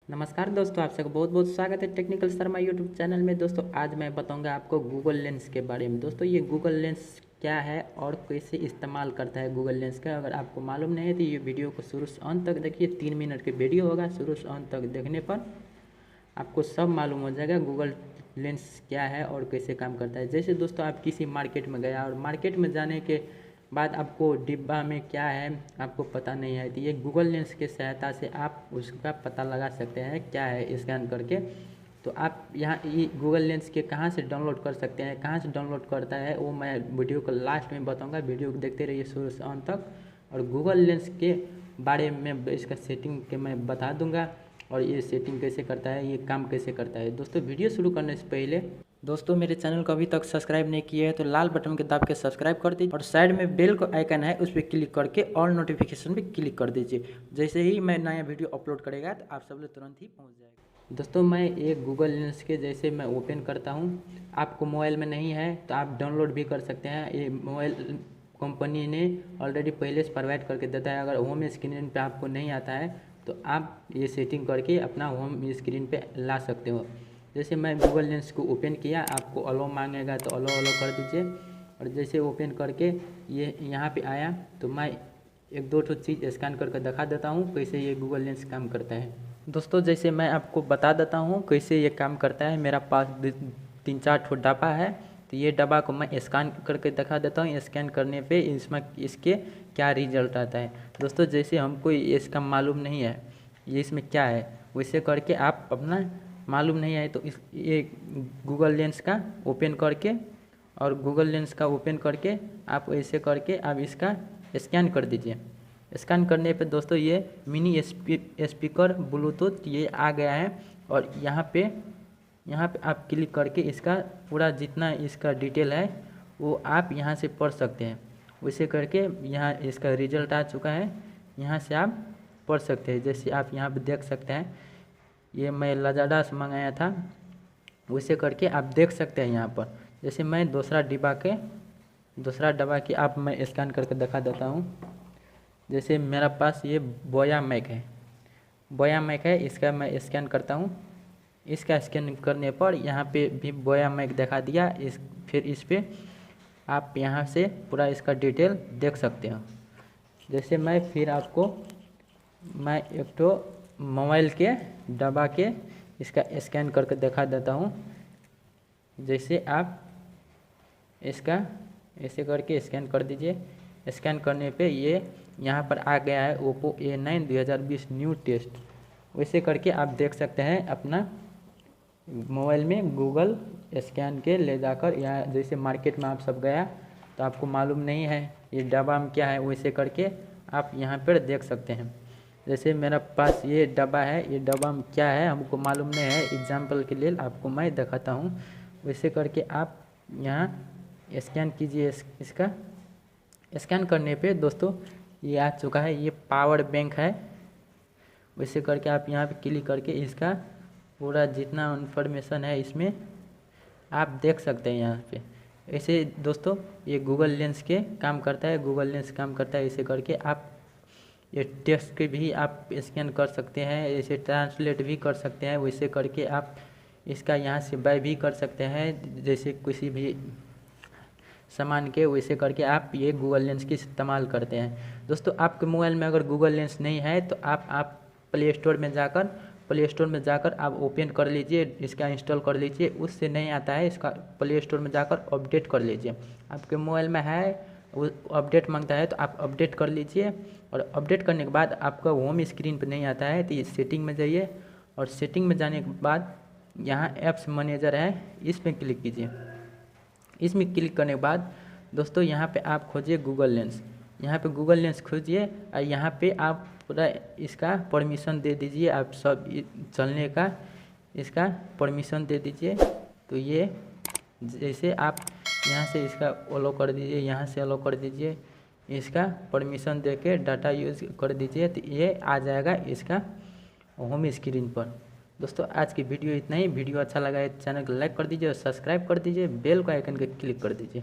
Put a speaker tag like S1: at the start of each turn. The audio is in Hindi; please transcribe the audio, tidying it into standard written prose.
S1: नमस्कार दोस्तों, आप सबका बहुत बहुत स्वागत है टेक्निकल शर्मा यूट्यूब चैनल में। दोस्तों आज मैं बताऊंगा आपको गूगल लेंस के बारे में। दोस्तों ये गूगल लेंस क्या है और कैसे इस्तेमाल करता है गूगल लेंस का, अगर आपको मालूम नहीं है तो ये वीडियो को शुरू से अंत तक देखिए। 3 मिनट की वीडियो होगा, शुरू से अंत तक देखने पर आपको सब मालूम हो जाएगा गूगल लेंस क्या है और कैसे काम करता है। जैसे दोस्तों आप किसी मार्केट में गया और मार्केट में जाने के बाद आपको डिब्बा में क्या है आपको पता नहीं है, तो ये गूगल लेंस की सहायता से आप उसका पता लगा सकते हैं क्या है स्कैन करके। तो आप यहाँ ये गूगल लेंस के कहाँ से डाउनलोड कर सकते हैं, कहाँ से डाउनलोड करता है वो मैं वीडियो को लास्ट में बताऊँगा। वीडियो को देखते रहिए शुरू से अंत तक। और गूगल लेंस के बारे में इसका सेटिंग के मैं बता दूंगा और ये सेटिंग कैसे करता है, ये काम कैसे करता है। दोस्तों वीडियो शुरू करने से पहले दोस्तों मेरे चैनल को अभी तक सब्सक्राइब नहीं किए हैं तो लाल बटन के दाब के सब्सक्राइब कर दीजिए और साइड में बेल को आइकन है उस पर क्लिक करके ऑल नोटिफिकेशन पे क्लिक कर दीजिए। जैसे ही मैं नया वीडियो अपलोड करेगा तो आप सब लोग तुरंत ही पहुंच जाएगा। दोस्तों मैं एक गूगल लेंस के जैसे मैं ओपन करता हूँ, आपको मोबाइल में नहीं है तो आप डाउनलोड भी कर सकते हैं। ये मोबाइल कंपनी ने ऑलरेडी पहले से प्रोवाइड करके देता है। अगर होम स्क्रीन पे आपको नहीं आता है तो आप ये सेटिंग करके अपना होम स्क्रीन पे ला सकते हो। जैसे मैं गूगल लेंस को ओपन किया, आपको अलो मांगेगा तो अलो अलो कर दीजिए। और जैसे ओपन करके ये यहाँ पे आया तो मैं एक दो चीज़ स्कैन करके दिखा देता हूँ कैसे ये गूगल लेंस काम करता है। दोस्तों जैसे मैं आपको बता देता हूँ कैसे ये काम करता है। मेरा पास 3-4 ठो डब्बा है, तो ये डब्बा को मैं स्कैन करके दिखा देता हूँ। स्कैन करने पे इसमें इसके क्या रिजल्ट आता है। दोस्तों जैसे हमको इसका मालूम नहीं है ये इसमें क्या है, वैसे करके आप अपना मालूम नहीं है तो इस ये गूगल लेंस का ओपन करके और गूगल लेंस का ओपन करके आप ऐसे करके आप इसका स्कैन कर दीजिए। स्कैन करने पे दोस्तों ये मिनी स्पीकर ब्लूटूथ ये आ गया है। और यहाँ पे आप क्लिक करके इसका पूरा जितना इसका डिटेल है वो आप यहाँ से पढ़ सकते हैं। वैसे करके यहाँ इसका रिजल्ट आ चुका है, यहाँ से आप पढ़ सकते हैं। जैसे आप यहाँ पे देख सकते हैं ये मैं लाजाडा से मंगाया था, वैसे करके आप देख सकते हैं यहाँ पर। जैसे मैं दूसरा डब्बा की आप मैं स्कैन करके दिखा देता हूँ। जैसे मेरा पास ये बोया मैक है, इसका मैं स्कैन करता हूँ। इसका स्कैन करने पर यहाँ पे भी बोया मैक दिखा दिया। फिर इस पर आप यहाँ से पूरा इसका डिटेल देख सकते हो। जैसे मैं फिर आपको मैं एक तो मोबाइल के डब्बा के इसका स्कैन करके दिखा देता हूँ। जैसे आप इसका ऐसे करके स्कैन कर दीजिए। स्कैन करने पे ये यहाँ पर आ गया है ओप्पो A9 2020 न्यू टेस्ट। वैसे करके आप देख सकते हैं अपना मोबाइल में गूगल स्कैन के ले जाकर। या जैसे मार्केट में आप सब गया तो आपको मालूम नहीं है ये डब्बा में क्या है, वैसे करके आप यहाँ पर देख सकते हैं। जैसे मेरा पास ये डब्बा है, ये डब्बा में क्या है हमको मालूम नहीं है, एग्जाम्पल के लिए आपको मैं दिखाता हूँ। वैसे करके आप यहाँ स्कैन कीजिए। इसका स्कैन करने पे दोस्तों ये आ चुका है, ये पावर बैंक है। वैसे करके आप यहाँ पे क्लिक करके इसका पूरा जितना इन्फॉर्मेशन है इसमें आप देख सकते हैं यहाँ पे। ऐसे दोस्तों ये गूगल लेंस के काम करता है, गूगल लेंस काम करता है। ऐसे करके आप ये टेक्स्ट के भी आप स्कैन कर सकते हैं, ऐसे ट्रांसलेट भी कर सकते हैं। वैसे करके आप इसका यहाँ से बाय भी कर सकते हैं, जैसे किसी भी सामान के। वैसे करके आप ये गूगल लेंस की इस्तेमाल करते हैं। दोस्तों आपके मोबाइल में अगर गूगल लेंस नहीं है तो आप प्ले स्टोर में जाकर आप ओपन कर लीजिए, इसका इंस्टॉल कर लीजिए। उससे नहीं आता है इसका प्ले स्टोर में जाकर अपडेट कर लीजिए। आपके मोबाइल में है वो अपडेट मांगता है तो आप अपडेट कर लीजिए। और अपडेट करने के बाद आपका होम स्क्रीन पर नहीं आता है तो ये सेटिंग में जाइए और सेटिंग में जाने के बाद यहाँ ऐप्स मैनेजर है, इस पर क्लिक कीजिए। इसमें क्लिक करने के बाद दोस्तों यहाँ पे आप खोजिए गूगल लेंस। यहाँ पे गूगल लेंस खोजिए और यहाँ पे आप पूरा इसका परमिशन दे दीजिए। आप सब चलने का इसका परमिशन दे दीजिए। तो ये जैसे आप यहाँ से इसका अलो कर दीजिए, यहाँ से अलो कर दीजिए, इसका परमिशन देके डाटा यूज़ कर दीजिए तो ये आ जाएगा इसका होम स्क्रीन पर। दोस्तों आज की वीडियो इतना ही। वीडियो अच्छा लगा है चैनल को लाइक कर दीजिए और सब्सक्राइब कर दीजिए, बेल को आइकन के क्लिक कर दीजिए।